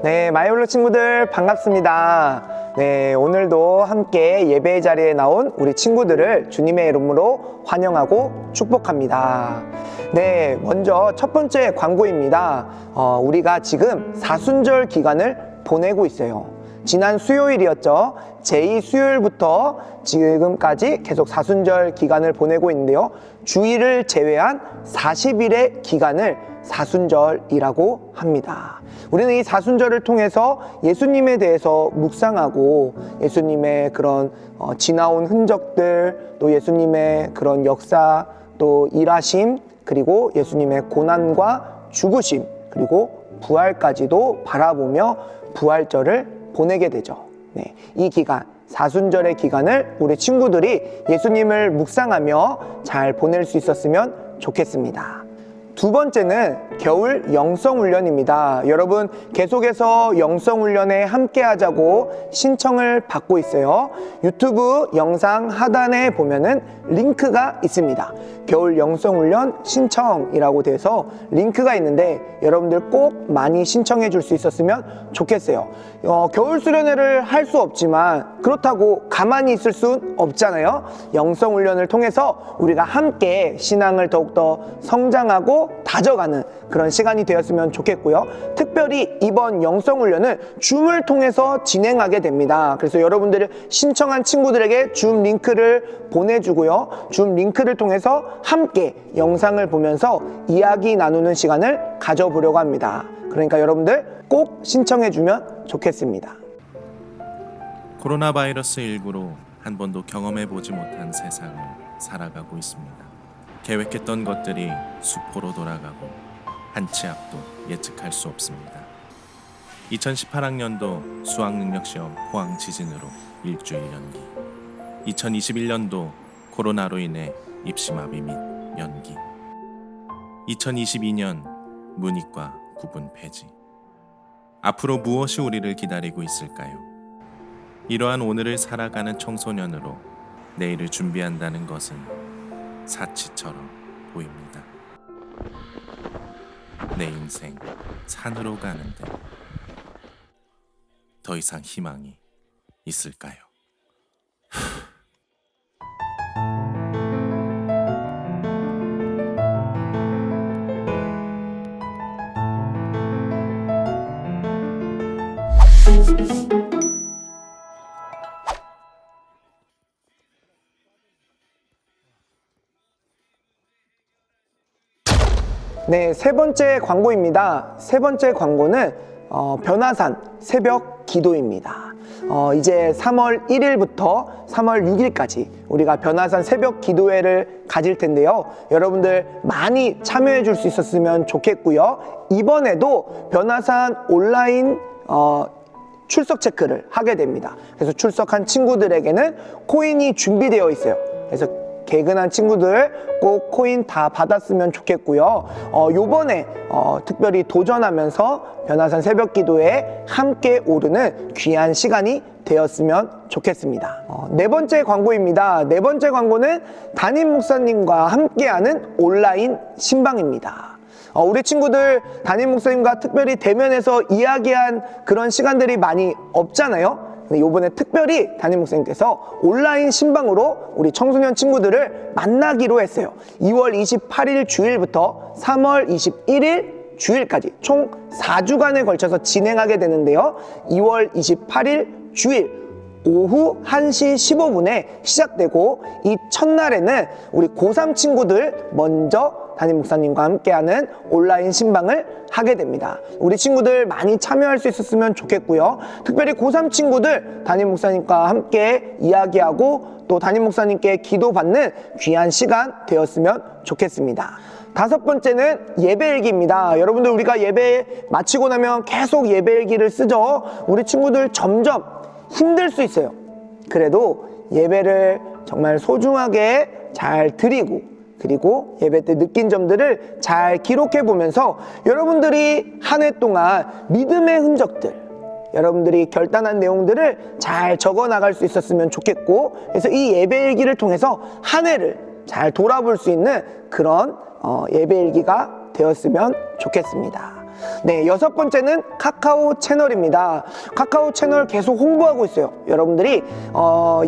네, 마이홀로 친구들 반갑습니다. 네, 오늘도 함께 예배의 자리에 나온 우리 친구들을 주님의 이름으로 환영하고 축복합니다. 네, 먼저 첫 번째 광고입니다. 우리가 지금 사순절 기간을 보내고 있어요. 지난 수요일이었죠. 제2수요일부터 지금까지 계속 사순절 기간을 보내고 있는데요. 주일을 제외한 40일의 기간을 사순절이라고 합니다. 우리는 이 사순절을 통해서 예수님에 대해서 묵상하고 예수님의 그런 지나온 흔적들, 또 예수님의 그런 역사, 또 일하심, 그리고 예수님의 고난과 죽으심, 그리고 부활까지도 바라보며 부활절을 보내게 되죠. 네, 이 기간, 사순절의 기간을 우리 친구들이 예수님을 묵상하며 잘 보낼 수 있었으면 좋겠습니다. 두 번째는 겨울 영성훈련입니다. 여러분 계속해서 영성훈련에 함께 하자고 신청을 받고 있어요. 유튜브 영상 하단에 보면은 링크가 있습니다. 겨울 영성훈련 신청이라고 돼서 링크가 있는데 여러분들 꼭 많이 신청해 줄 수 있었으면 좋겠어요. 겨울 수련회를 할 수 없지만 그렇다고 가만히 있을 순 없잖아요. 영성훈련을 통해서 우리가 함께 신앙을 더욱더 성장하고 다져가는 그런 시간이 되었으면 좋겠고요. 특별히 이번 영성훈련은 줌을 통해서 진행하게 됩니다. 그래서 여러분들이 신청한 친구들에게 줌 링크를 보내주고요. 줌 링크를 통해서 함께 영상을 보면서 이야기 나누는 시간을 가져보려고 합니다. 그러니까 여러분들 꼭 신청해주면 좋겠습니다. 코로나 바이러스 19로 한 번도 경험해보지 못한 세상을 살아가고 있습니다. 계획했던 것들이 수포로 돌아가고 한 치 앞도 예측할 수 없습니다. 2018학년도 수학능력시험 포항 지진으로 일주일 연기, 2021년도 코로나로 인해 입시마비 및 연기, 2022년 문이과 구분 폐지. 앞으로 무엇이 우리를 기다리고 있을까요? 이러한 오늘을 살아가는 청소년으로 내일을 준비한다는 것은 사치처럼 보입니다. 내 인생 산으로 가는데 더 이상 희망이 있을까요? 네, 세 번째 광고입니다. 세 번째 광고는 변화산 새벽 기도입니다. 이제 3월 1일부터 3월 6일까지 우리가 변화산 새벽 기도회를 가질 텐데요. 여러분들 많이 참여해 줄 수 있었으면 좋겠고요. 이번에도 변화산 온라인 출석 체크를 하게 됩니다. 그래서 출석한 친구들에게는 코인이 준비되어 있어요. 그래서 개근한 친구들 꼭 코인 다 받았으면 좋겠고요. 요번에 특별히 도전하면서 변화산 새벽 기도에 함께 오르는 귀한 시간이 되었으면 좋겠습니다. 네 번째 광고입니다. 네 번째 광고는 담임 목사님과 함께하는 온라인 신방입니다. 우리 친구들 담임 목사님과 특별히 대면해서 이야기한 그런 시간들이 많이 없잖아요. 이번에 특별히 담임 목사님께서 온라인 신방으로 우리 청소년 친구들을 만나기로 했어요. 2월 28일 주일부터 3월 21일 주일까지 총 4주간에 걸쳐서 진행하게 되는데요. 2월 28일 주일 오후 1시 15분에 시작되고 이 첫날에는 우리 고3 친구들 먼저 담임 목사님과 함께하는 온라인 신방을 하게 됩니다. 우리 친구들 많이 참여할 수 있었으면 좋겠고요. 특별히 고3 친구들 담임 목사님과 함께 이야기하고 또 담임 목사님께 기도받는 귀한 시간 되었으면 좋겠습니다. 다섯 번째는 예배일기입니다. 여러분들 우리가 예배 마치고 나면 계속 예배일기를 쓰죠. 우리 친구들 점점 힘들 수 있어요. 그래도 예배를 정말 소중하게 잘 드리고 그리고 예배 때 느낀 점들을 잘 기록해 보면서 여러분들이 한 해 동안 믿음의 흔적들, 여러분들이 결단한 내용들을 잘 적어 나갈 수 있었으면 좋겠고, 그래서 이 예배일기를 통해서 한 해를 잘 돌아볼 수 있는 그런 예배일기가 되었으면 좋겠습니다. 네, 여섯 번째는 카카오 채널입니다. 카카오 채널 계속 홍보하고 있어요. 여러분들이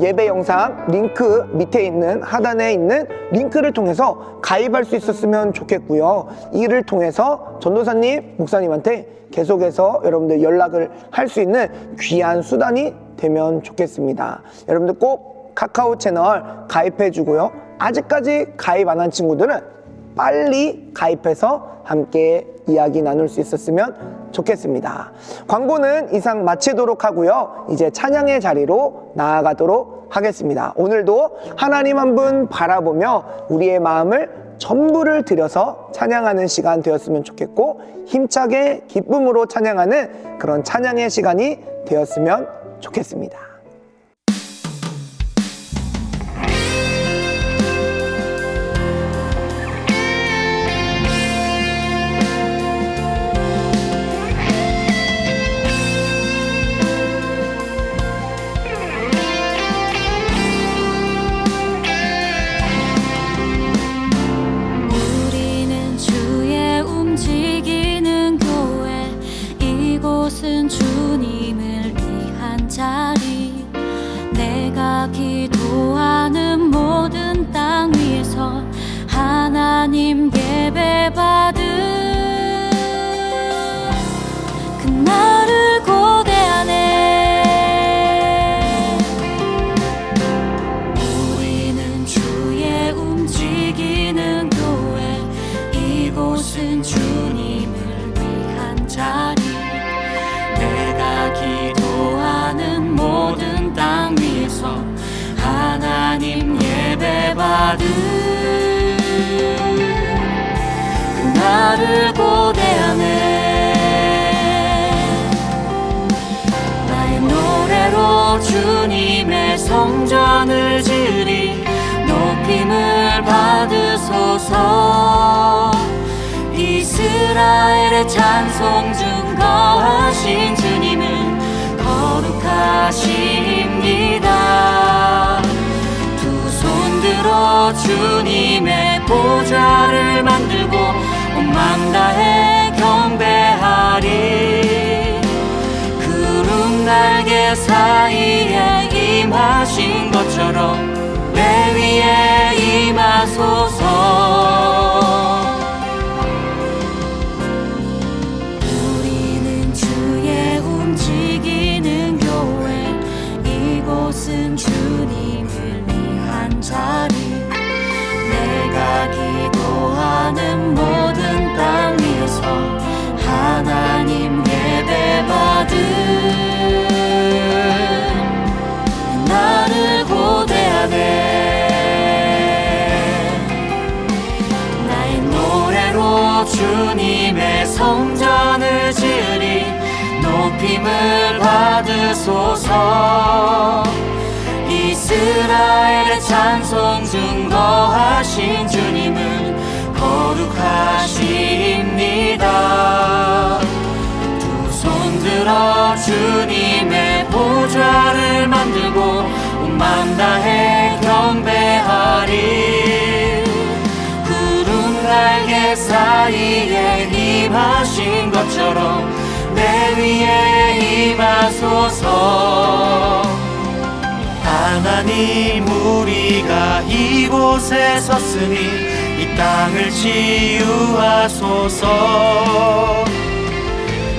예배 영상 링크 밑에 있는 하단에 있는 링크를 통해서 가입할 수 있었으면 좋겠고요. 이를 통해서 전도사님, 목사님한테 계속해서 여러분들 연락을 할 수 있는 귀한 수단이 되면 좋겠습니다. 여러분들 꼭 카카오 채널 가입해 주고요. 아직까지 가입 안 한 친구들은 빨리 가입해서 함께 이야기 나눌 수 있었으면 좋겠습니다. 광고는 이상 마치도록 하고요. 이제 찬양의 자리로 나아가도록 하겠습니다. 오늘도 하나님 한 분 바라보며 우리의 마음을 전부를 들여서 찬양하는 시간 되었으면 좋겠고, 힘차게 기쁨으로 찬양하는 그런 찬양의 시간이 되었으면 좋겠습니다. 이곳은 주님을 위한 자리, 내가 기도하는 모든 땅 위에서 하나님 예배받은 그날을 고대하네. 우리는 주의 움직이는 교회, 이곳은 주님을 위한 자리, 내가 기도하는 모든 땅 위에서 하나님 예배받은 그날을 고대하네. 나의 노래로 주님의 성전을 지으리, 높임을 받으소서. 이스라엘의 찬송 증거하신 주님은 거룩하십니다. 두 손 들어 주님의 보좌를 만들고 온 맘 다해 경배하리. 구름 날개 사이에 임하신 것처럼 내 위에 임하소서. 이곳은 주님을 위한 자리, 내가 기도하는 모든 땅 위에서 하나님 예배받은 나를 고대하네. 나의 노래로 주님의 성전을 지으리, 높임을 받으소서. 이스라엘의 찬송 증거하신 주님은 거룩하십니다. 두 손 들어 주님의 보좌를 만들고 온 맘 다해 경배하리. 구름 날개 사이에 임하신 것처럼 내 위에 임하소서. 하나님, 우리가 이곳에 섰으니 이 땅을 치유하소서.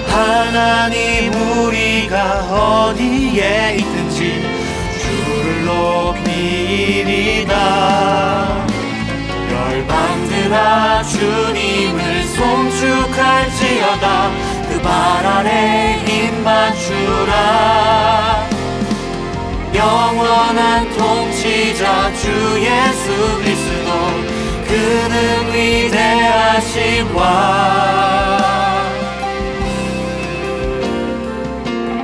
하나님, 우리가 어디에 있든지 주를 높이리다. 열방들아 주님을 송축할지어다. 그 발 아래 힘 맞추라. 영원한 통치자 주 예수 그리스도, 그는 위대하신 왕.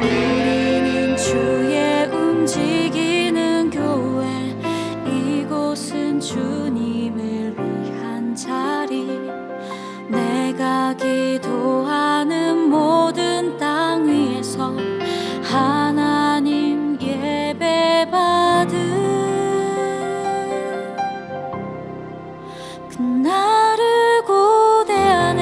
우리는 주의 움직이는 교회, 이곳은 주님을 위한 자리, 내가 기도하는 모든 땅 위에서 하나님 예배받은 그날을 고대하네.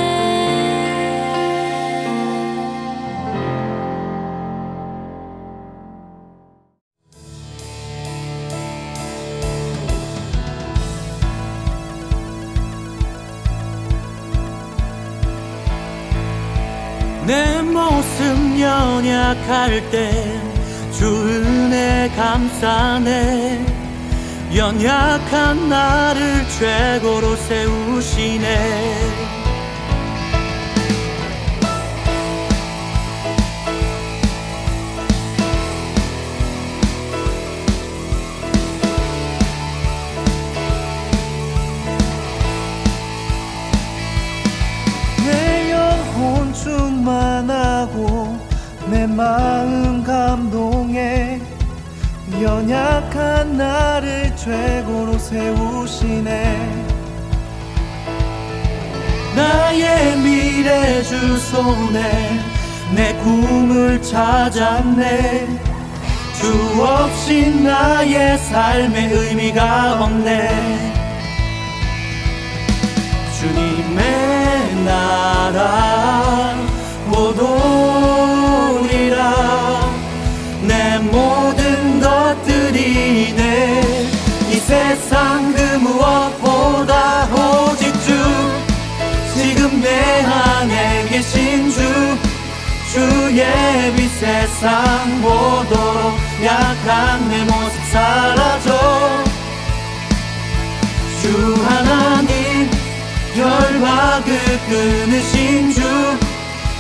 모습 연약할 때 주 은혜 감싸네. 연약한 나를 최고로 세우시네. 내 영혼 충만하고 내 마음 감동해. 연약한 나를 최고로 세우시네. 나의 미래 주소네. 내 꿈을 찾았네. 주 없이 나의 삶의 의미가 없네. 주님의 나라 못 오리라. 내 모든 것들이 이 세상 그 무엇보다 오직 주. 지금 내 안에 계신 주. 주의 빛 세상 보도록 약한 내 모습 사라져. 주 하나님 결박을 끊으신 주.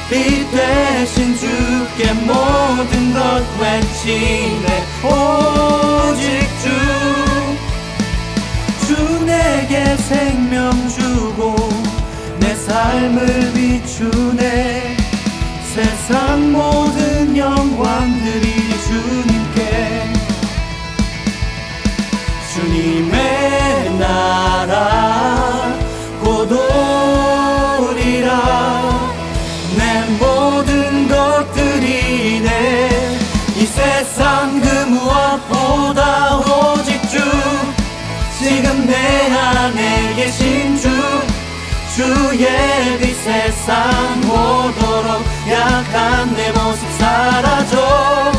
빛 되신 주께 모든 것 외치네. 오직 주 내게 생명 주고 내 삶을 비추네. 세상 모든 영광들이 주님께. 주님의 나라 곧 오리라. 내 모든 것들이 이 세상 그 무엇보다 오직 주. 지금 내 안에 계신 주. 주의 빛 세상 보도록 약한 내 모습 사라져.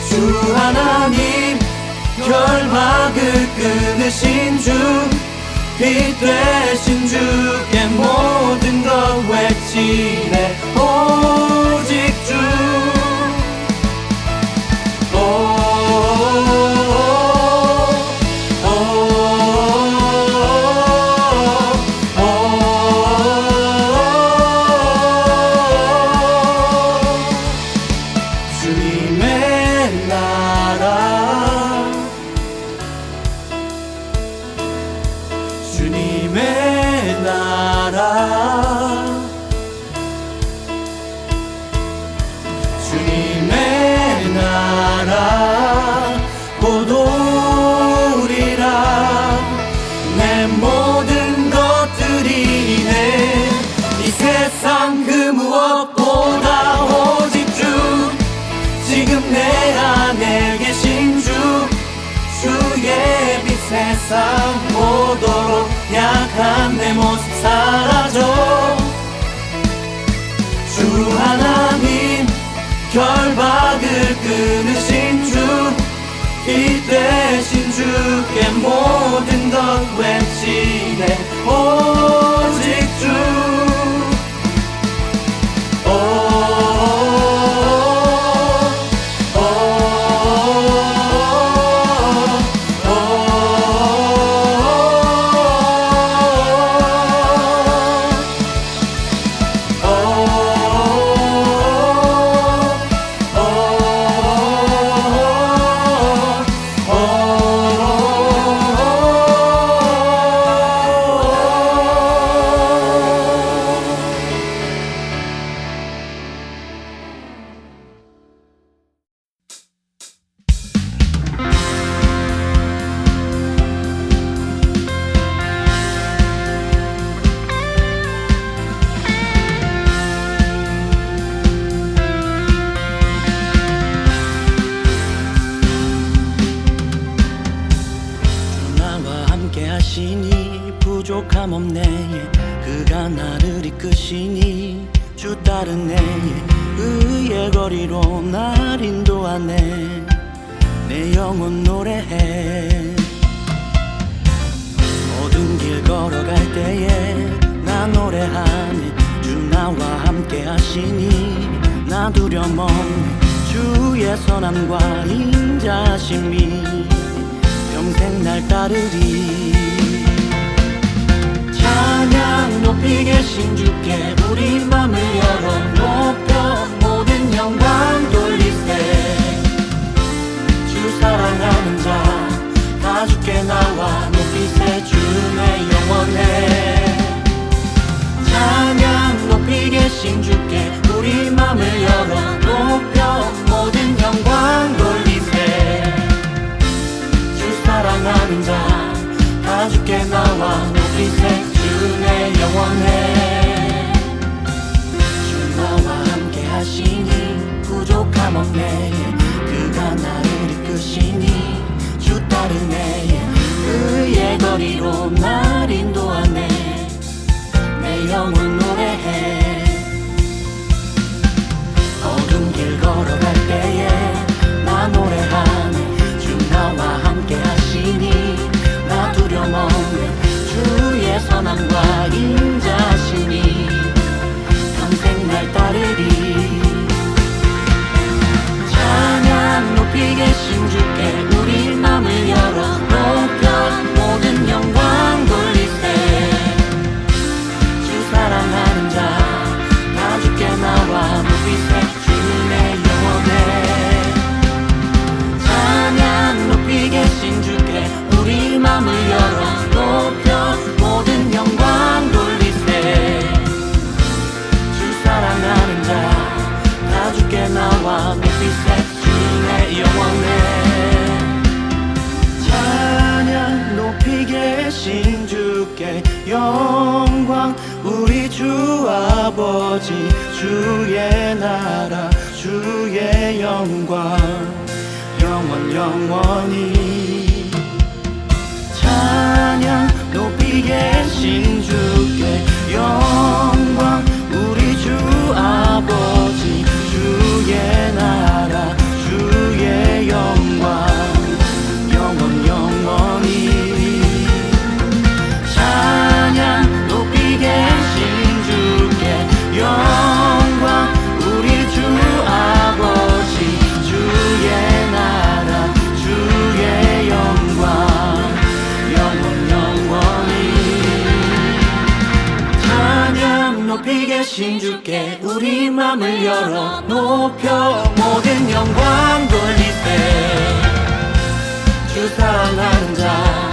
주 하나님 결박을 끊으신 주. 빛 되신 주께 모든 것 외치네. 오직 주. 주님의 나라 주님의 나라 주님의 나라 곧 오리라. 내 모든 것들이 이 세상 그 무엇보다 오직 주. 지금 내 안에 계신 주. 주의 빛 세상 보도록 약한 내 모습 사라져. 주 하나님 결박을 끊으신 주. 빛 되신 주께 모든 것 외치네. 오직 주. 부족함 없네. 그가 나를 이끄시니 주 따르네. 의의 거리로 날 인도하네. 내 영혼 노래해. 모든 길 걸어갈 때에 나 노래하네. 주 나와 함께 함께 하시니 나 두려움 없네 주의 선함과 인자심이 평생 날 따르리. 찬양 높이 계신 주께 우리 맘을 열어 높여 모든 영광 돌리세. 주 사랑하는 자 다 주께 나와 높이세. 주의 영원해. 찬양 높이 계신 주께 우리 맘을 열어 높여 모든 영광 돌리세. 주 사랑하는 자 다 주께 나와 높이세. 주의 영원해. 주 나와 함께 하시니 부족함 없네. 그가 나를 이끄시니 주 따르네. 그의 거리로 날 인도하네. 내 영혼 노래해. 어두운 길 걸어갈 때에 나 노래하네. 주 나와 함께 하시니 나 두려움 없네. 주의 선함과 인자심이 평생 날 따르리. 찬양 높이 계신 주께 우리 맘을 열어 높여 모든 영광 돌리세. 주 사랑하는 자 다 주께 나와 높이세. 주의 영원해. 찬양 높이 계신 주께 우리 맘을 열어 높여 모든 영광 돌리세. 주 사랑하는 자 다 주께 나와 높이세. 주의 영원해. 찬양 높이 계신 주께 영광 우리 주 아버지 주의 나라 주의 영광 영원 영원히. 찬양 높이 계신 주께 영광 우리 주 아버지 주의 나라 주의 영광 영원 영원히. 찬양 높이 계신 주께 영광 우리 주 아버지 주의 나라 주의 영광 영원 영원히. 찬양 높이 계신 주께 우리 맘을 열어 높여 모든 영광 돌리세. 주 사랑하는 자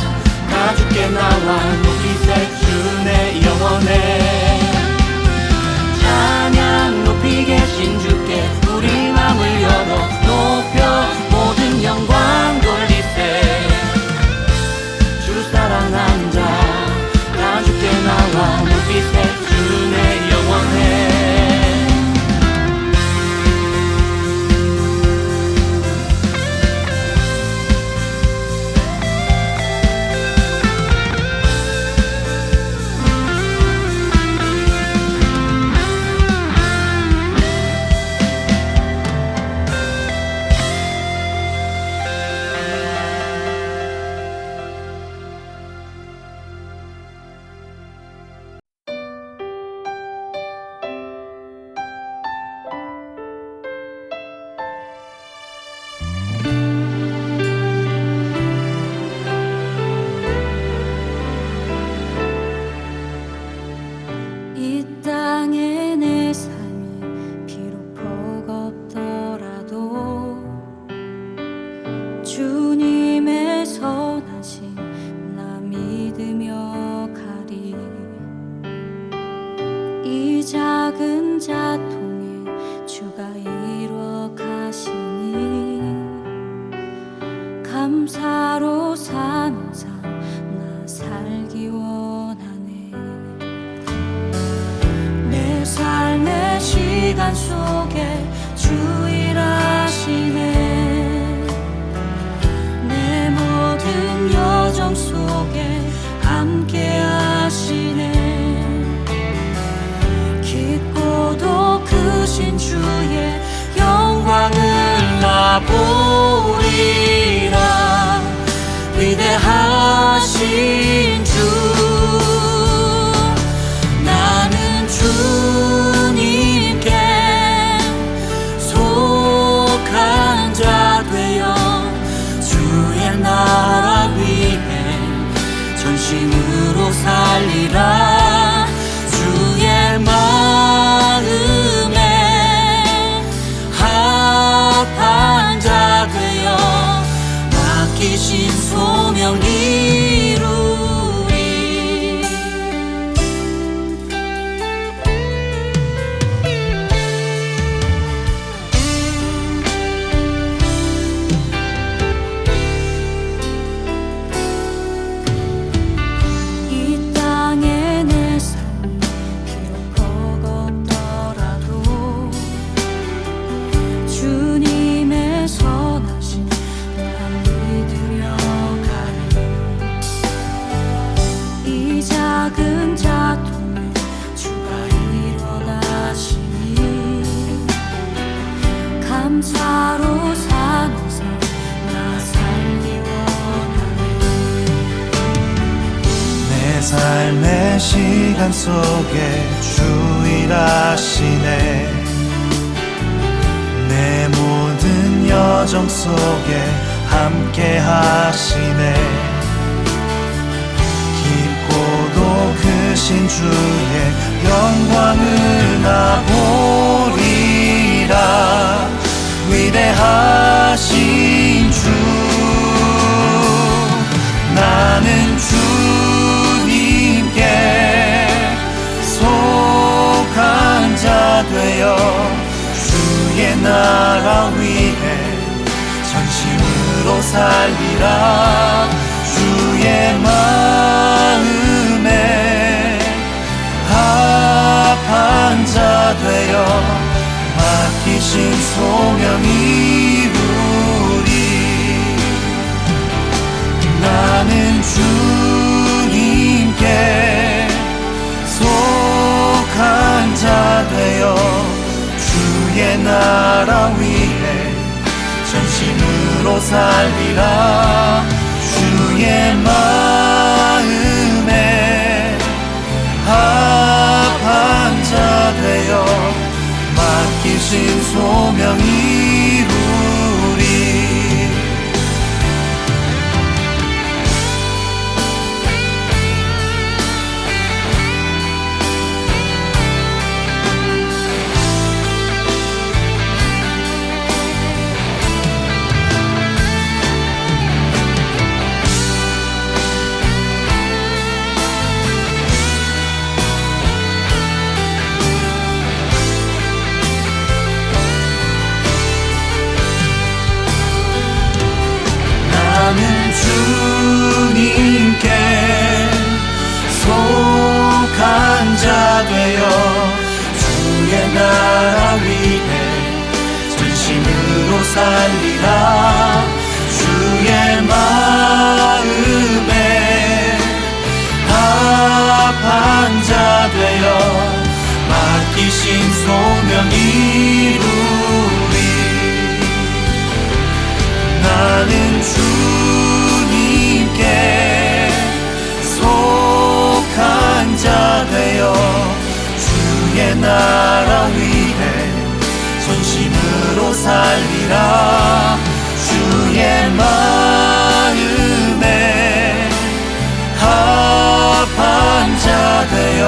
다 주께 나와 높이세. 주의 영원해. 찬양 높이 계신 주께 우리 맘을 열어 높여 모든 영광 돌리세. 주 사랑하는 자 다 주께 나와 높이세. 주의 영원해. 이 땅에 내 삶이 비록 버겁더라도 주님의 선하심 나 믿으며 가리. 이 작은 자통에 주가 이루어 가시니 감사로 사는 삶 나 살기 원하네. 내 삶의 시간 속에 주 일하시네. 내 모든 여정 속에 함께 하시네. 깊고도 크신 주의 영광을 나 보리라. 위대하신 주 나는 주님 작은 자통을 주가 일어나시니 감사로 사면서 나 살기 원하네. 내 삶의 시간 속에 주 일하시네. 내 모든 여정 속에 함께 하시네. 깊고도 크신 주의 영광을 나 보리라. 위대하신 주, 나는 주님께 속한 자 되어 주의 나라 위해 전심으로 살리라. 주의 마음에 합한 자 되어 맡기신 소명 이루리. 나는 주님께 속한 자 되어 주의 나라 위해 전심으로 살리라. 주의 마음에 합한 자 되어 맡기신 소명 이루리. 나는 주님께 속한 자 되어 주의 나라 위해 전심으로 살리라. 주의 마음에 합한 자 되어 맡기신 소명 이루리. 나는 주님께 속한 자 되어 주의 나라 위해 전심으로 살리라. 주의 마음에 합한 자 되어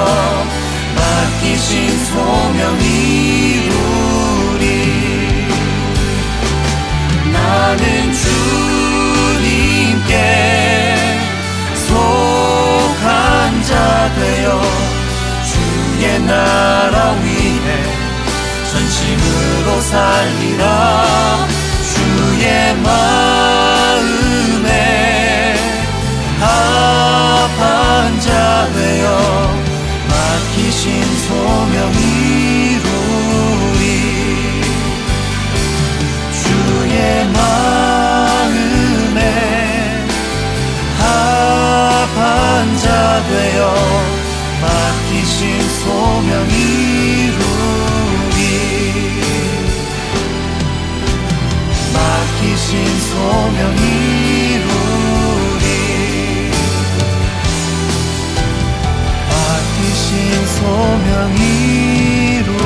맡기신 소명 이루리. 나는 주님께 속한 자 되어 주의 나라 위해 전심으로 살리라. 주의 마음에 합한 자 되어 맡기신 소명 이루리. 주의 마음에 합한 자 되어 맡기신 소명 이루리. 맡기신 소명 이루리. 맡기신 소명 이루리.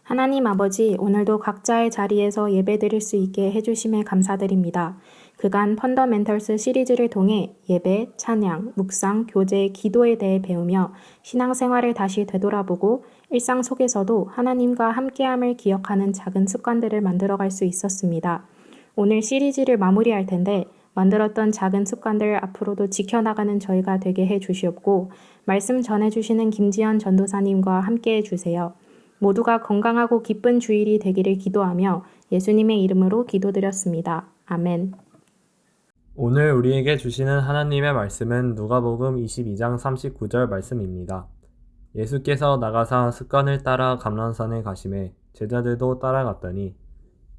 하나님 아버지, 오늘도 각자의 자리에서 예배드릴 수 있게 해주심에 감사드립니다. 그간 펀더멘털스 시리즈를 통해 예배, 찬양, 묵상, 교제, 기도에 대해 배우며 신앙생활을 다시 되돌아보고 일상 속에서도 하나님과 함께함을 기억하는 작은 습관들을 만들어갈 수 있었습니다. 오늘 시리즈를 마무리할 텐데 만들었던 작은 습관들 앞으로도 지켜나가는 저희가 되게 해주시옵고 말씀 전해주시는 김지연 전도사님과 함께해 주세요. 모두가 건강하고 기쁜 주일이 되기를 기도하며 예수님의 이름으로 기도드렸습니다. 아멘. 오늘 우리에게 주시는 하나님의 말씀은 누가복음 22장 39절 말씀입니다. 예수께서 나가사 습관을 따라 감람산에 가시매 제자들도 따라갔더니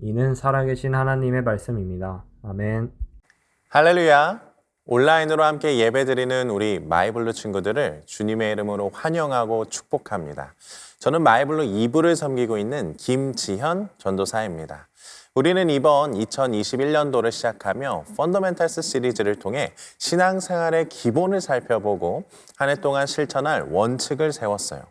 이는 살아계신 하나님의 말씀입니다. 아멘. 할렐루야! 온라인으로 함께 예배드리는 우리 마이블루 친구들을 주님의 이름으로 환영하고 축복합니다. 저는 마이블루 2부를 섬기고 있는 김지현 전도사입니다. 우리는 이번 2021년도를 시작하며 펀더멘탈스 시리즈를 통해 신앙생활의 기본을 살펴보고 한 해 동안 실천할 원칙을 세웠어요.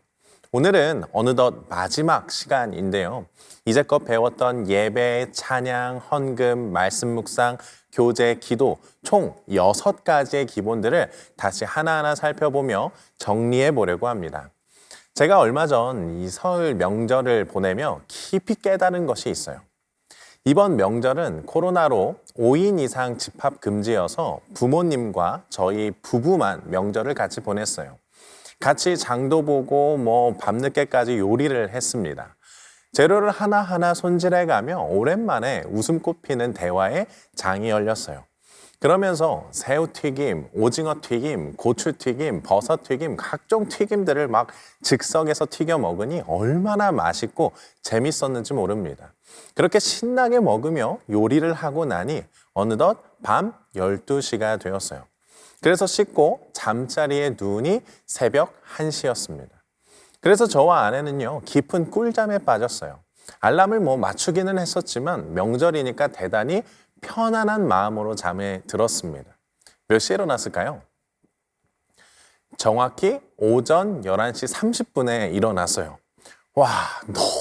오늘은 어느덧 마지막 시간인데요. 이제껏 배웠던 예배, 찬양, 헌금, 말씀 묵상, 교제, 기도 총 6가지의 기본들을 다시 하나하나 살펴보며 정리해 보려고 합니다. 제가 얼마 전 이 설 명절을 보내며 깊이 깨달은 것이 있어요. 이번 명절은 코로나로 5인 이상 집합 금지여서 부모님과 저희 부부만 명절을 같이 보냈어요. 같이 장도 보고 밤늦게까지 요리를 했습니다. 재료를 하나하나 손질해가며 오랜만에 웃음꽃 피는 대화에 장이 열렸어요. 그러면서 새우튀김, 오징어튀김, 고추튀김, 버섯튀김, 각종 튀김들을 막 즉석에서 튀겨 먹으니 얼마나 맛있고 재밌었는지 모릅니다. 그렇게 신나게 먹으며 요리를 하고 나니 어느덧 밤 12시가 되었어요. 그래서 씻고 잠자리에 누우니 새벽 1시였습니다. 그래서 저와 아내는요, 깊은 꿀잠에 빠졌어요. 알람을 맞추기는 했었지만 명절이니까 대단히 편안한 마음으로 잠에 들었습니다. 몇 시에 일어났을까요? 정확히 오전 11시 30분에 일어났어요. 와,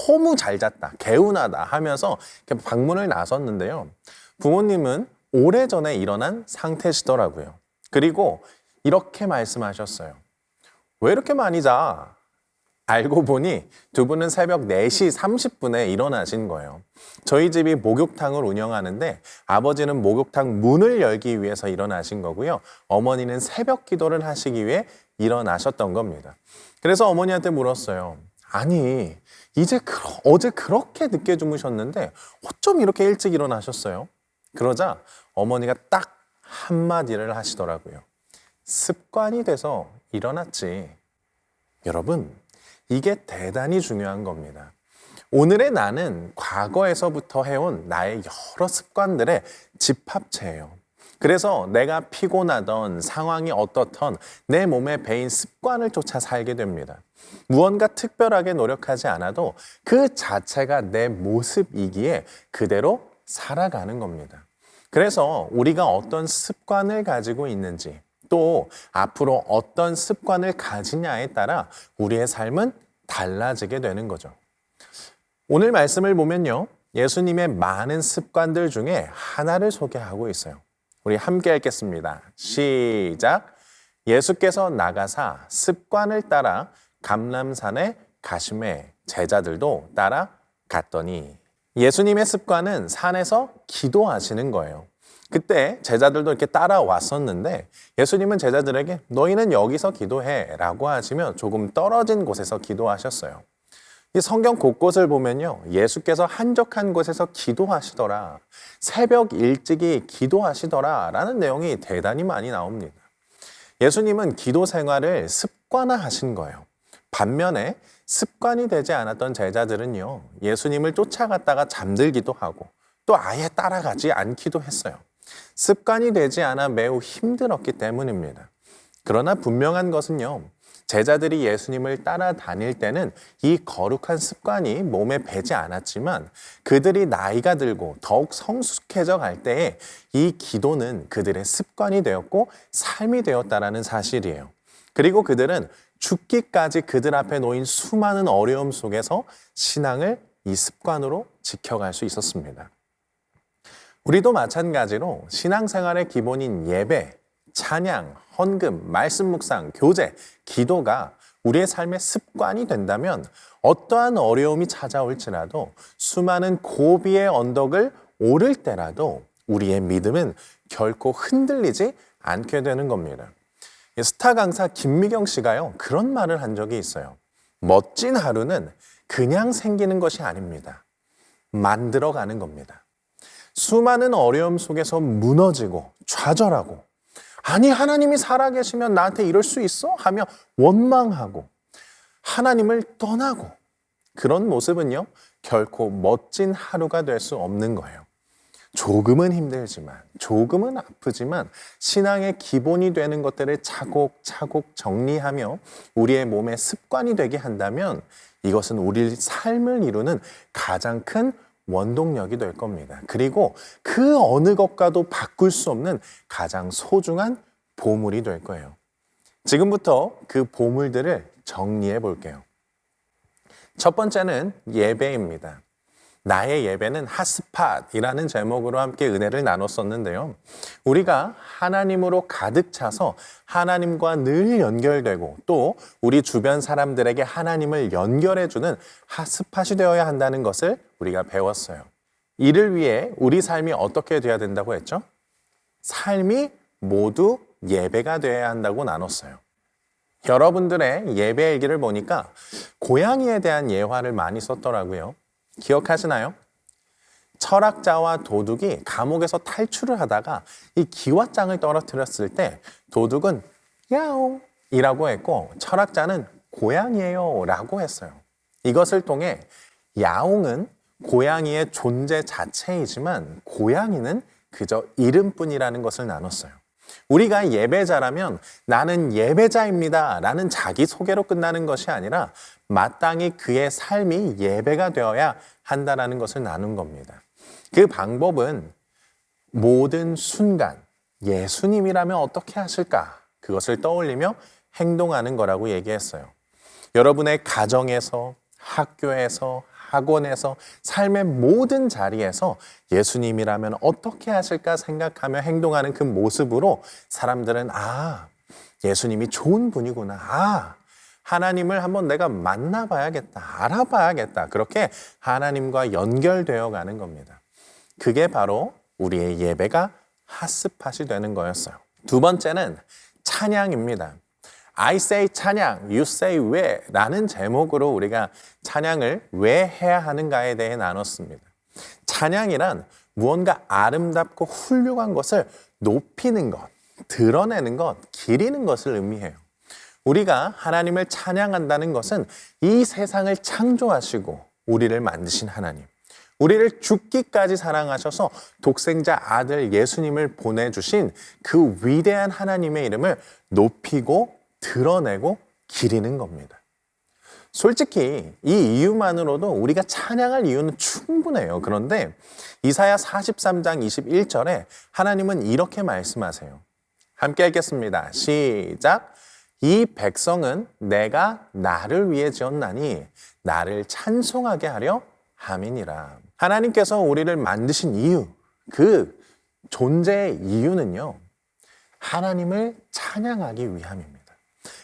너무 잘 잤다, 개운하다 하면서 방문을 나섰는데요. 부모님은 오래전에 일어난 상태시더라고요. 그리고 이렇게 말씀하셨어요. 왜 이렇게 많이 자? 알고 보니 두 분은 새벽 4시 30분에 일어나신 거예요. 저희 집이 목욕탕을 운영하는데 아버지는 목욕탕 문을 열기 위해서 일어나신 거고요. 어머니는 새벽 기도를 하시기 위해 일어나셨던 겁니다. 그래서 어머니한테 물었어요. 아니, 어제 그렇게 늦게 주무셨는데 어쩜 이렇게 일찍 일어나셨어요? 그러자 어머니가 딱 한마디를 하시더라고요. 습관이 돼서 일어났지. 여러분, 이게 대단히 중요한 겁니다. 오늘의 나는 과거에서부터 해온 나의 여러 습관들의 집합체예요. 그래서 내가 피곤하던 상황이 어떻던 내 몸에 배인 습관을 쫓아 살게 됩니다. 무언가 특별하게 노력하지 않아도 그 자체가 내 모습이기에 그대로 살아가는 겁니다. 그래서 우리가 어떤 습관을 가지고 있는지, 또 앞으로 어떤 습관을 가지냐에 따라 우리의 삶은 달라지게 되는 거죠. 오늘 말씀을 보면요, 예수님의 많은 습관들 중에 하나를 소개하고 있어요. 우리 함께 읽겠습니다. 시작. 예수께서 나가사 습관을 따라 감람산에 가심에 제자들도 따라갔더니, 예수님의 습관은 산에서 기도하시는 거예요. 그때 제자들도 이렇게 따라왔었는데 예수님은 제자들에게 너희는 여기서 기도해 라고 하시며 조금 떨어진 곳에서 기도하셨어요. 이 성경 곳곳을 보면요, 예수께서 한적한 곳에서 기도하시더라, 새벽 일찍이 기도하시더라 라는 내용이 대단히 많이 나옵니다. 예수님은 기도 생활을 습관화하신 거예요. 반면에 습관이 되지 않았던 제자들은요, 예수님을 쫓아갔다가 잠들기도 하고 또 아예 따라가지 않기도 했어요. 습관이 되지 않아 매우 힘들었기 때문입니다. 그러나 분명한 것은요, 제자들이 예수님을 따라다닐 때는 이 거룩한 습관이 몸에 배지 않았지만 그들이 나이가 들고 더욱 성숙해져 갈 때에 이 기도는 그들의 습관이 되었고 삶이 되었다라는 사실이에요. 그리고 그들은 죽기까지 그들 앞에 놓인 수많은 어려움 속에서 신앙을 이 습관으로 지켜갈 수 있었습니다. 우리도 마찬가지로 신앙생활의 기본인 예배, 찬양, 헌금, 말씀 묵상, 교제, 기도가 우리의 삶의 습관이 된다면 어떠한 어려움이 찾아올지라도 수많은 고비의 언덕을 오를 때라도 우리의 믿음은 결코 흔들리지 않게 되는 겁니다. 스타 강사 김미경 씨가요, 그런 말을 한 적이 있어요. 멋진 하루는 그냥 생기는 것이 아닙니다. 만들어가는 겁니다. 수많은 어려움 속에서 무너지고 좌절하고, 아니 하나님이 살아계시면 나한테 이럴 수 있어? 하며 원망하고 하나님을 떠나고 그런 모습은요, 결코 멋진 하루가 될 수 없는 거예요. 조금은 힘들지만, 조금은 아프지만 신앙의 기본이 되는 것들을 차곡차곡 정리하며 우리의 몸에 습관이 되게 한다면 이것은 우리 삶을 이루는 가장 큰 원동력이 될 겁니다. 그리고 그 어느 것과도 바꿀 수 없는 가장 소중한 보물이 될 거예요. 지금부터 그 보물들을 정리해 볼게요. 첫 번째는 예배입니다. 나의 예배는 핫스팟이라는 제목으로 함께 은혜를 나눴었는데요. 우리가 하나님으로 가득 차서 하나님과 늘 연결되고 또 우리 주변 사람들에게 하나님을 연결해주는 핫스팟이 되어야 한다는 것을 우리가 배웠어요. 이를 위해 우리 삶이 어떻게 되어야 된다고 했죠? 삶이 모두 예배가 되어야 한다고 나눴어요. 여러분들의 예배 일기를 보니까 고양이에 대한 예화를 많이 썼더라고요. 기억하시나요? 철학자와 도둑이 감옥에서 탈출을 하다가 이 기왓장을 떨어뜨렸을 때 도둑은 야옹 이라고 했고 철학자는 고양이에요 라고 했어요. 이것을 통해 야옹은 고양이의 존재 자체이지만 고양이는 그저 이름뿐이라는 것을 나눴어요. 우리가 예배자라면 나는 예배자입니다 라는 자기소개로 끝나는 것이 아니라 마땅히 그의 삶이 예배가 되어야 한다는 것을 나눈 겁니다. 그 방법은 모든 순간 예수님이라면 어떻게 하실까? 그것을 떠올리며 행동하는 거라고 얘기했어요. 여러분의 가정에서, 학교에서, 학원에서, 삶의 모든 자리에서 예수님이라면 어떻게 하실까 생각하며 행동하는 그 모습으로 사람들은 예수님이 좋은 분이구나. 하나님을 한번 내가 만나봐야겠다. 알아봐야겠다. 그렇게 하나님과 연결되어 가는 겁니다. 그게 바로 우리의 예배가 핫스팟이 되는 거였어요. 두 번째는 찬양입니다. I say 찬양, you say 왜 라는 제목으로 우리가 찬양을 왜 해야 하는가에 대해 나눴습니다. 찬양이란 무언가 아름답고 훌륭한 것을 높이는 것, 드러내는 것, 기리는 것을 의미해요. 우리가 하나님을 찬양한다는 것은 이 세상을 창조하시고 우리를 만드신 하나님, 우리를 죽기까지 사랑하셔서 독생자 아들 예수님을 보내주신 그 위대한 하나님의 이름을 높이고 드러내고 기리는 겁니다. 솔직히 이 이유만으로도 우리가 찬양할 이유는 충분해요. 그런데 이사야 43장 21절에 하나님은 이렇게 말씀하세요. 함께 읽겠습니다. 시작. 이 백성은 내가 나를 위해 지었나니 나를 찬송하게 하려 함이니라. 하나님께서 우리를 만드신 이유, 그 존재의 이유는요, 하나님을 찬양하기 위함입니다.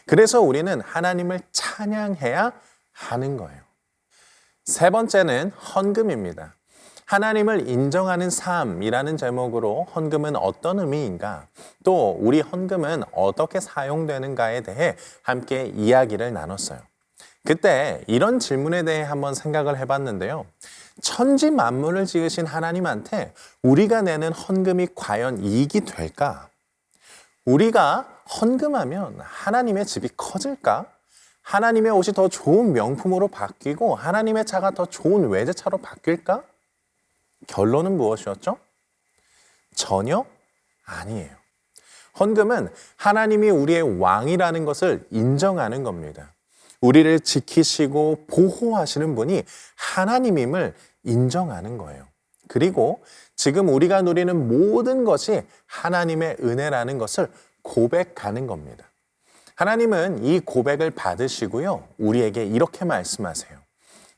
그래서 우리는 하나님을 찬양해야 하는 거예요. 세 번째는 헌금입니다. 하나님을 인정하는 삶이라는 제목으로 헌금은 어떤 의미인가, 또 우리 헌금은 어떻게 사용되는가에 대해 함께 이야기를 나눴어요. 그때 이런 질문에 대해 한번 생각을 해봤는데요. 천지 만물을 지으신 하나님한테 우리가 내는 헌금이 과연 이익이 될까? 우리가 헌금하면 하나님의 집이 커질까? 하나님의 옷이 더 좋은 명품으로 바뀌고 하나님의 차가 더 좋은 외제차로 바뀔까? 결론은 무엇이었죠? 전혀 아니에요. 헌금은 하나님이 우리의 왕이라는 것을 인정하는 겁니다. 우리를 지키시고 보호하시는 분이 하나님임을 인정하는 거예요. 그리고 지금 우리가 누리는 모든 것이 하나님의 은혜라는 것을 고백하는 겁니다. 하나님은 이 고백을 받으시고요, 우리에게 이렇게 말씀하세요.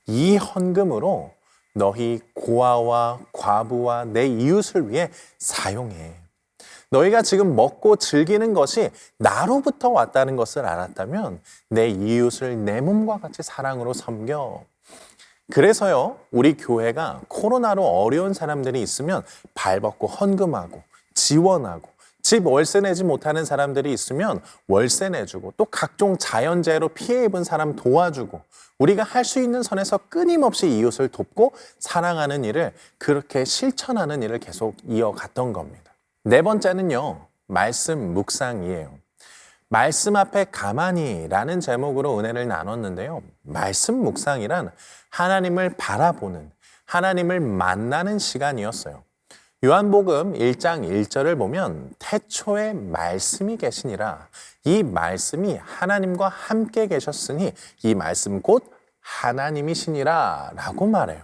이 헌금으로 너희 고아와 과부와 내 이웃을 위해 사용해. 너희가 지금 먹고 즐기는 것이 나로부터 왔다는 것을 알았다면 내 이웃을 내 몸과 같이 사랑으로 섬겨. 그래서요, 우리 교회가 코로나로 어려운 사람들이 있으면 발벗고 헌금하고 지원하고, 집 월세 내지 못하는 사람들이 있으면 월세 내주고, 또 각종 자연재해로 피해 입은 사람 도와주고, 우리가 할 수 있는 선에서 끊임없이 이웃을 돕고 사랑하는 일을, 그렇게 실천하는 일을 계속 이어갔던 겁니다. 네 번째는요, 말씀 묵상이에요. 말씀 앞에 가만히라는 제목으로 은혜를 나눴는데요. 말씀 묵상이란 하나님을 바라보는, 하나님을 만나는 시간이었어요. 요한복음 1장 1절을 보면 태초에 말씀이 계시니라. 이 말씀이 하나님과 함께 계셨으니 이 말씀 곧 하나님이시니라 라고 말해요.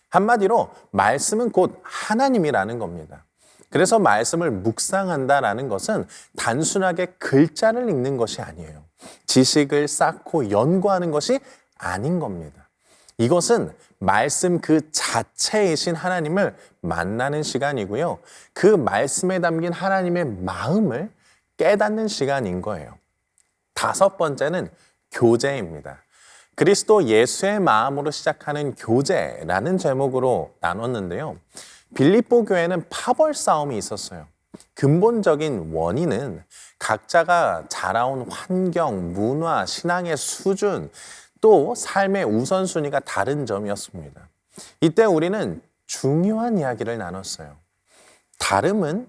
한마디로 말씀은 곧 하나님이라는 겁니다. 그래서 말씀을 묵상한다라는 것은 단순하게 글자를 읽는 것이 아니에요. 지식을 쌓고 연구하는 것이 아닌 겁니다. 이것은 말씀 그 자체이신 하나님을 만나는 시간이고요. 그 말씀에 담긴 하나님의 마음을 깨닫는 시간인 거예요. 다섯 번째는 교제입니다. 그리스도 예수의 마음으로 시작하는 교제라는 제목으로 나눴는데요. 빌립보 교회는 파벌 싸움이 있었어요. 근본적인 원인은 각자가 자라온 환경, 문화, 신앙의 수준, 또 삶의 우선순위가 다른 점이었습니다. 이때 우리는 중요한 이야기를 나눴어요. 다름은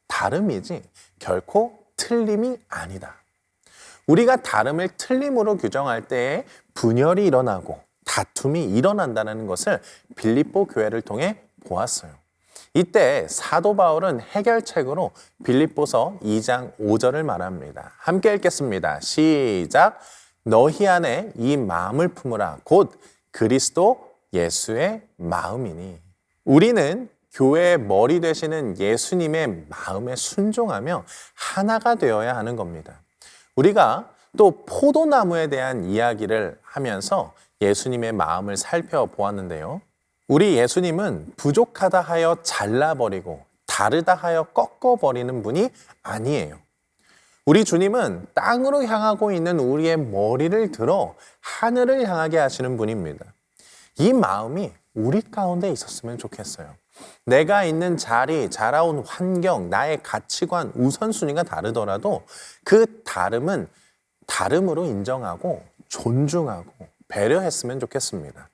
다름이지 결코 틀림이 아니다. 우리가 다름을 틀림으로 규정할 때에 분열이 일어나고 다툼이 일어난다는 것을 빌립보 교회를 통해 보았어요. 이때 사도 바울은 해결책으로 빌립보서 2장 5절을 말합니다. 함께 읽겠습니다. 시작. 너희 안에 이 마음을 품으라. 곧 그리스도 예수의 마음이니. 우리는 교회의 머리 되시는 예수님의 마음에 순종하며 하나가 되어야 하는 겁니다. 우리가 또 포도나무에 대한 이야기를 하면서 예수님의 마음을 살펴보았는데요. 우리 예수님은 부족하다 하여 잘라버리고 다르다 하여 꺾어버리는 분이 아니에요. 우리 주님은 땅으로 향하고 있는 우리의 머리를 들어 하늘을 향하게 하시는 분입니다. 이 마음이 우리 가운데 있었으면 좋겠어요. 내가 있는 자리, 자라온 환경, 나의 가치관, 우선순위가 다르더라도 그 다름은 다름으로 인정하고 존중하고 배려했으면 좋겠습니다.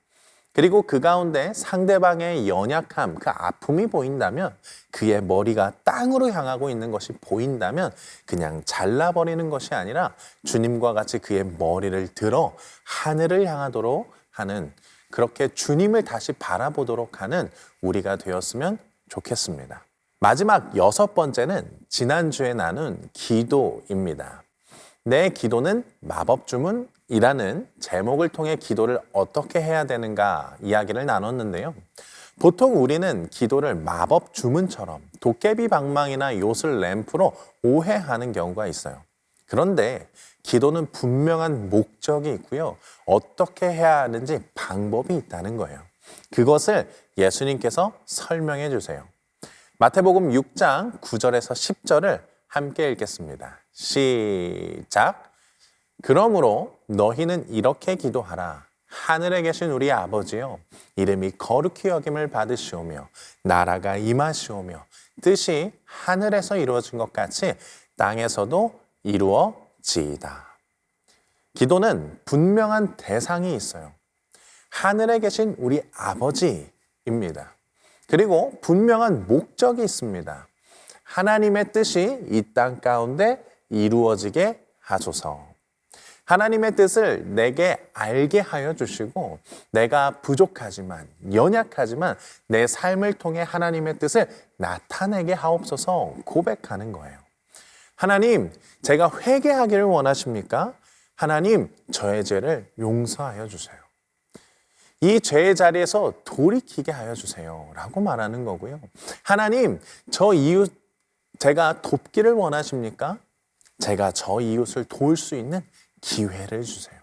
그리고 그 가운데 상대방의 연약함, 그 아픔이 보인다면, 그의 머리가 땅으로 향하고 있는 것이 보인다면 그냥 잘라버리는 것이 아니라 주님과 같이 그의 머리를 들어 하늘을 향하도록 하는, 그렇게 주님을 다시 바라보도록 하는 우리가 되었으면 좋겠습니다. 마지막 여섯 번째는 지난주에 나눈 기도입니다. 내 기도는 마법 주문이라는 제목을 통해 기도를 어떻게 해야 되는가 이야기를 나눴는데요. 보통 우리는 기도를 마법 주문처럼 도깨비 방망이나 요술 램프로 오해하는 경우가 있어요. 그런데 기도는 분명한 목적이 있고요. 어떻게 해야 하는지 방법이 있다는 거예요. 그것을 예수님께서 설명해 주세요. 마태복음 6장 9절에서 10절을 함께 읽겠습니다. 시작. 그러므로 너희는 이렇게 기도하라. 하늘에 계신 우리 아버지여, 이름이 거룩히 여김을 받으시오며 나라가 임하시오며 뜻이 하늘에서 이루어진 것 같이 땅에서도 이루어지이다. 기도는 분명한 대상이 있어요. 하늘에 계신 우리 아버지입니다. 그리고 분명한 목적이 있습니다. 하나님의 뜻이 이 땅 가운데 이루어지게 하소서. 하나님의 뜻을 내게 알게 하여 주시고, 내가 부족하지만, 연약하지만 내 삶을 통해 하나님의 뜻을 나타내게 하옵소서 고백하는 거예요. 하나님, 제가 회개하기를 원하십니까? 하나님, 저의 죄를 용서하여 주세요. 이 죄의 자리에서 돌이키게 하여 주세요 라고 말하는 거고요. 하나님, 저 이웃 제가 돕기를 원하십니까? 제가 저 이웃을 도울 수 있는 기회를 주세요.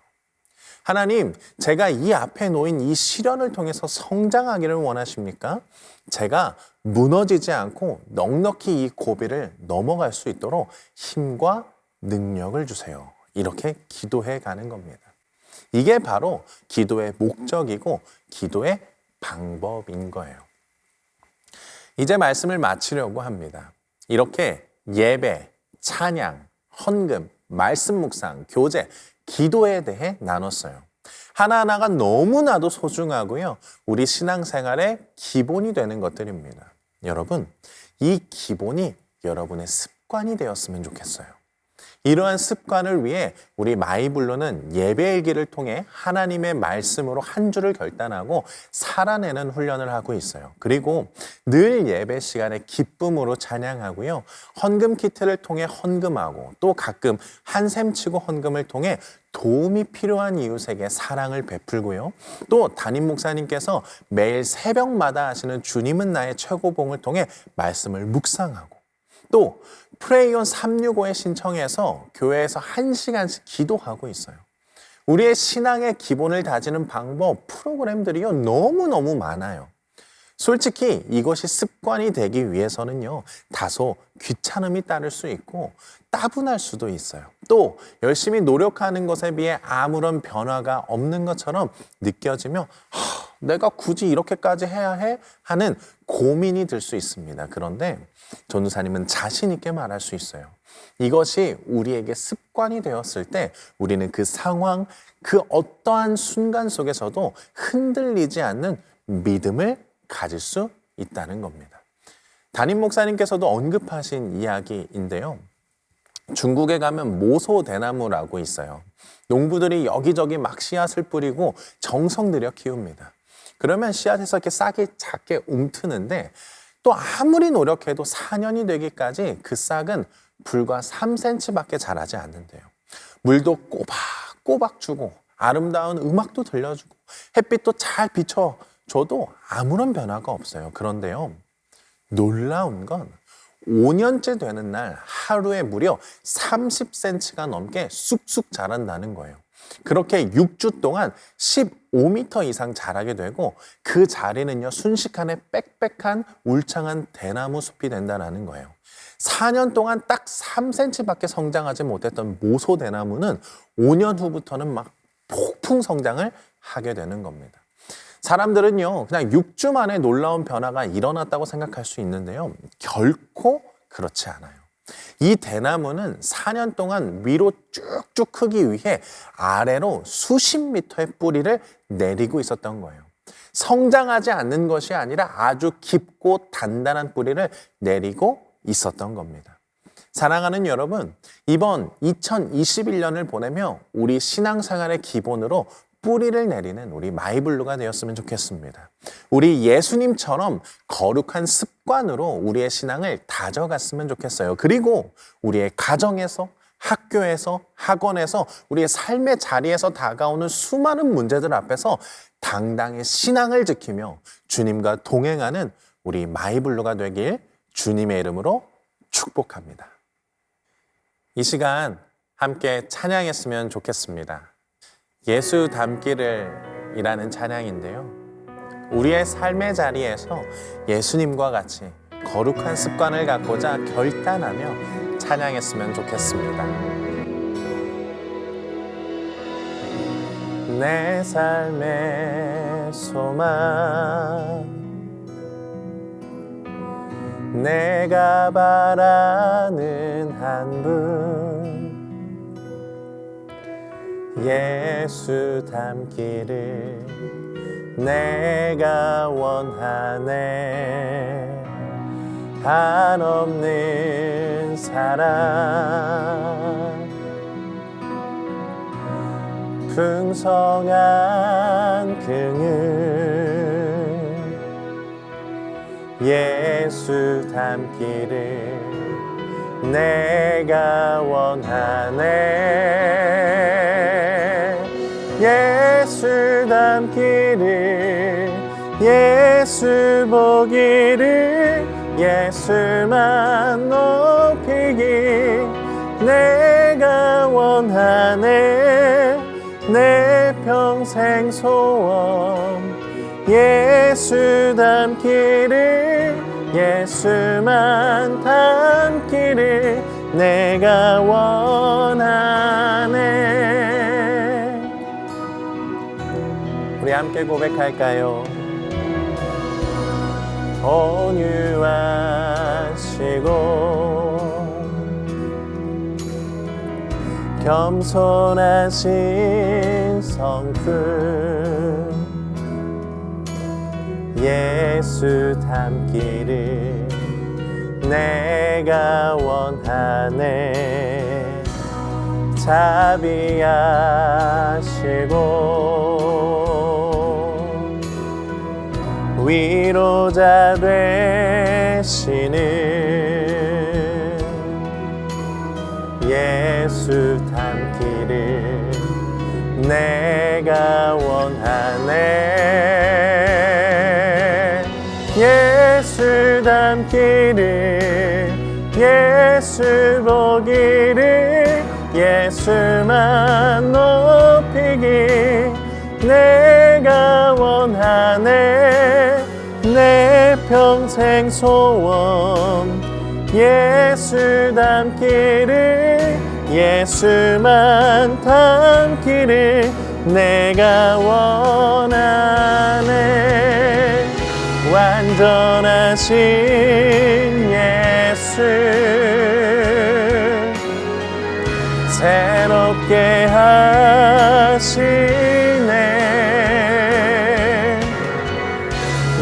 하나님, 제가 이 앞에 놓인 이 시련을 통해서 성장하기를 원하십니까? 제가 무너지지 않고 넉넉히 이 고비를 넘어갈 수 있도록 힘과 능력을 주세요. 이렇게 기도해 가는 겁니다. 이게 바로 기도의 목적이고 기도의 방법인 거예요. 이제 말씀을 마치려고 합니다. 이렇게 예배, 찬양, 헌금, 말씀 묵상, 교제, 기도에 대해 나눴어요. 하나하나가 너무나도 소중하고요. 우리 신앙생활의 기본이 되는 것들입니다. 여러분, 이 기본이 여러분의 습관이 되었으면 좋겠어요. 이러한 습관을 위해 우리 마이블루는 예배일기를 통해 하나님의 말씀으로 한 주를 결단하고 살아내는 훈련을 하고 있어요. 그리고 늘 예배 시간에 기쁨으로 찬양하고요. 헌금 키트를 통해 헌금하고 또 가끔 한샘치고 헌금을 통해 도움이 필요한 이웃에게 사랑을 베풀고요. 또 담임 목사님께서 매일 새벽마다 하시는 주님은 나의 최고봉을 통해 말씀을 묵상하고 또 프레이온 365에 신청해서 교회에서 1시간씩 기도하고 있어요. 우리의 신앙의 기본을 다지는 방법, 프로그램들이요 너무너무 많아요. 솔직히 이것이 습관이 되기 위해서는요 다소 귀찮음이 따를 수 있고 따분할 수도 있어요. 또 열심히 노력하는 것에 비해 아무런 변화가 없는 것처럼 느껴지며 내가 굳이 이렇게까지 해야 해? 하는 고민이 들 수 있습니다. 그런데 전도사님은 자신 있게 말할 수 있어요. 이것이 우리에게 습관이 되었을 때 우리는 그 상황, 그 어떠한 순간 속에서도 흔들리지 않는 믿음을 가질 수 있다는 겁니다. 담임 목사님께서도 언급하신 이야기인데요. 중국에 가면 모소 대나무라고 있어요. 농부들이 여기저기 막 씨앗을 뿌리고 정성 들여 키웁니다. 그러면 씨앗에서 이렇게 싹이 작게 움트는데 또 아무리 노력해도 4년이 되기까지 그 싹은 불과 3cm밖에 자라지 않는데요. 물도 꼬박꼬박 주고 아름다운 음악도 들려주고 햇빛도 잘 비춰줘도 아무런 변화가 없어요. 그런데요, 놀라운 건 5년째 되는 날 하루에 무려 30cm가 넘게 쑥쑥 자란다는 거예요. 그렇게 6주 동안 15m 이상 자라게 되고 그 자리는요 순식간에 빽빽한 울창한 대나무 숲이 된다는 거예요. 4년 동안 딱 3cm밖에 성장하지 못했던 모소 대나무는 5년 후부터는 막 폭풍 성장을 하게 되는 겁니다. 사람들은요 그냥 6주 만에 놀라운 변화가 일어났다고 생각할 수 있는데요, 결코 그렇지 않아요. 이 대나무는 4년 동안 위로 쭉쭉 크기 위해 아래로 수십 미터의 뿌리를 내리고 있었던 거예요. 성장하지 않는 것이 아니라 아주 깊고 단단한 뿌리를 내리고 있었던 겁니다. 사랑하는 여러분, 이번 2021년을 보내며 우리 신앙생활의 기본으로 뿌리를 내리는 우리 마이블루가 되었으면 좋겠습니다. 우리 예수님처럼 거룩한 습관으로 우리의 신앙을 다져갔으면 좋겠어요. 그리고 우리의 가정에서, 학교에서, 학원에서, 우리의 삶의 자리에서 다가오는 수많은 문제들 앞에서 당당히 신앙을 지키며 주님과 동행하는 우리 마이블루가 되길 주님의 이름으로 축복합니다. 이 시간 함께 찬양했으면 좋겠습니다. 예수 닮기를 이라는 찬양인데요, 우리의 삶의 자리에서 예수님과 같이 거룩한 습관을 갖고자 결단하며 찬양했으면 좋겠습니다. 내 삶의 소망, 내가 바라는 한 분, 예수 닮기를 내가 원하네. 한없는 사랑, 풍성한 긍휼, 예수 닮기를 내가 원하네. 예수 닮기를, 예수 보기를, 예수만 높이기 내가 원하네. 내 평생 소원, 예수 닮기를, 예수만 닮기를 내가 원하네. 우리 함께 고백할까요? 온유하시고 겸손하신 성품, 예수 닮기를 내가 원하네. 자비하시고 위로자 되시는 예수 닮기를 내가 원하네. 예수 닮기를, 예수 보기를, 예수만 높이길 내가 원하네. 내 평생 소원 예수 닮기를, 예수만 닮기를 내가 원하네. 완전하신 예수 새롭게 하시네.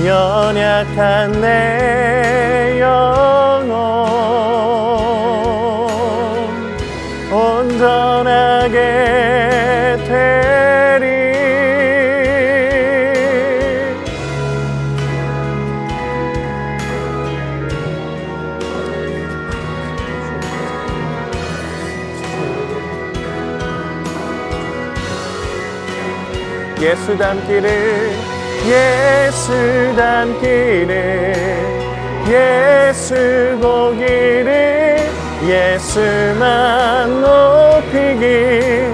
연약한 내 영혼 온전하게 되리. 예수 닮기를, 예수 닮기를, 예수 보기를, 예수만 높이길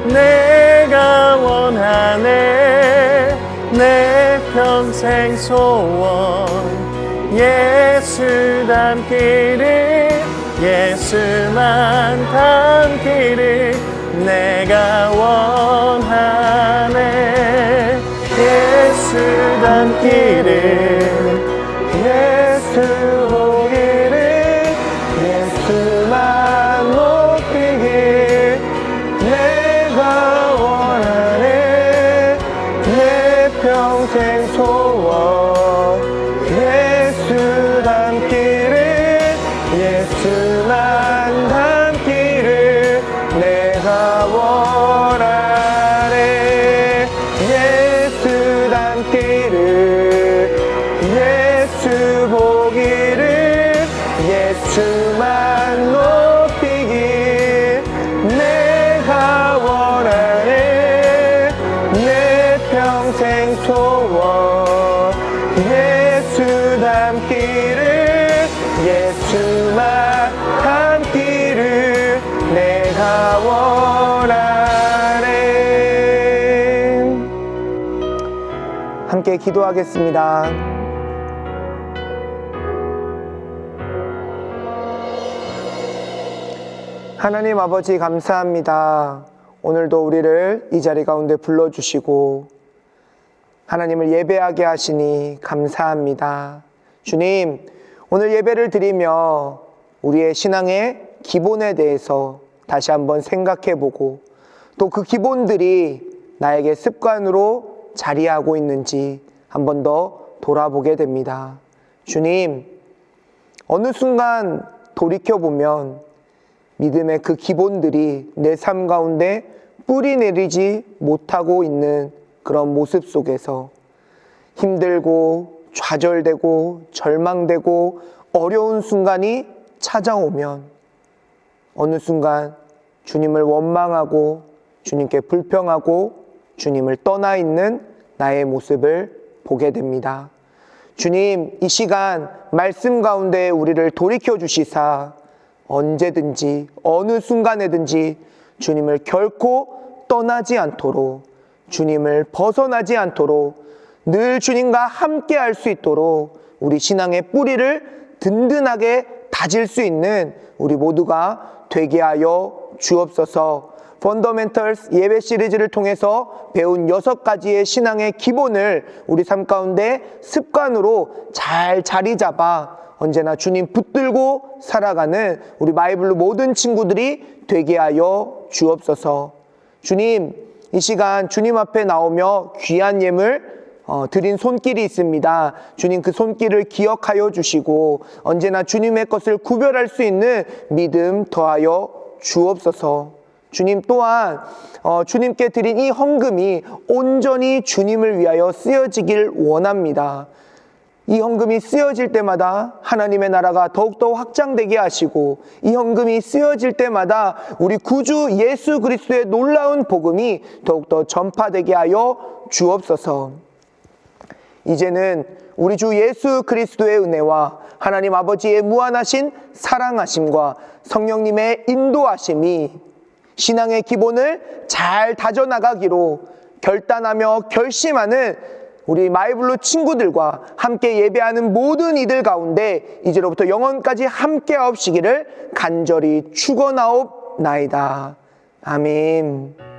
내가 원하네. 내 평생 소원 예수 닮기를, 예수만 닮기를 내가 원하네. 예수 닮기를, 예수 보기를, 예수만 높이길 내가 원하네. 내 평생 소원 예수 닮기를, 예수만 닮기를 내가 원하네. 예수 닮기를, 예수 보기를, 예수만 높이길 내가 원하네. 내 평생 소원 예수 닮기를, 예수만 닮기를 내가 원하네. 함께 기도하겠습니다. 하나님 아버지 감사합니다. 오늘도 우리를 이 자리 가운데 불러주시고 하나님을 예배하게 하시니 감사합니다. 주님, 오늘 예배를 드리며 우리의 신앙의 기본에 대해서 다시 한번 생각해보고 또 그 기본들이 나에게 습관으로 자리하고 있는지 한 번 더 돌아보게 됩니다. 주님, 어느 순간 돌이켜보면 믿음의 그 기본들이 내 삶 가운데 뿌리 내리지 못하고 있는 그런 모습 속에서 힘들고 좌절되고 절망되고 어려운 순간이 찾아오면 어느 순간 주님을 원망하고 주님께 불평하고 주님을 떠나 있는 나의 모습을 보게 됩니다. 주님, 이 시간 말씀 가운데 우리를 돌이켜 주시사 언제든지 어느 순간에든지 주님을 결코 떠나지 않도록, 주님을 벗어나지 않도록 늘 주님과 함께 할 수 있도록 우리 신앙의 뿌리를 든든하게 다질 수 있는 우리 모두가 되게 하여 주옵소서. 펀더멘털스 예배 시리즈를 통해서 배운 6가지의 신앙의 기본을 우리 삶 가운데 습관으로 잘 자리 잡아 언제나 주님 붙들고 살아가는 우리 마이블루 모든 친구들이 되게 하여 주옵소서. 주님, 이 시간 주님 앞에 나오며 귀한 예물 드린 손길이 있습니다. 주님, 그 손길을 기억하여 주시고 언제나 주님의 것을 구별할 수 있는 믿음 더하여 주옵소서. 주님 또한 주님께 드린 이 헌금이 온전히 주님을 위하여 쓰여지길 원합니다. 이 헌금이 쓰여질 때마다 하나님의 나라가 더욱더 확장되게 하시고, 이 헌금이 쓰여질 때마다 우리 구주 예수 그리스도의 놀라운 복음이 더욱더 전파되게 하여 주옵소서. 이제는 우리 주 예수 그리스도의 은혜와 하나님 아버지의 무한하신 사랑하심과 성령님의 인도하심이 신앙의 기본을 잘 다져나가기로 결단하며 결심하는 우리 마이블루 친구들과 함께 예배하는 모든 이들 가운데 이제로부터 영원까지 함께 하옵시기를 간절히 축원하옵나이다. 아멘.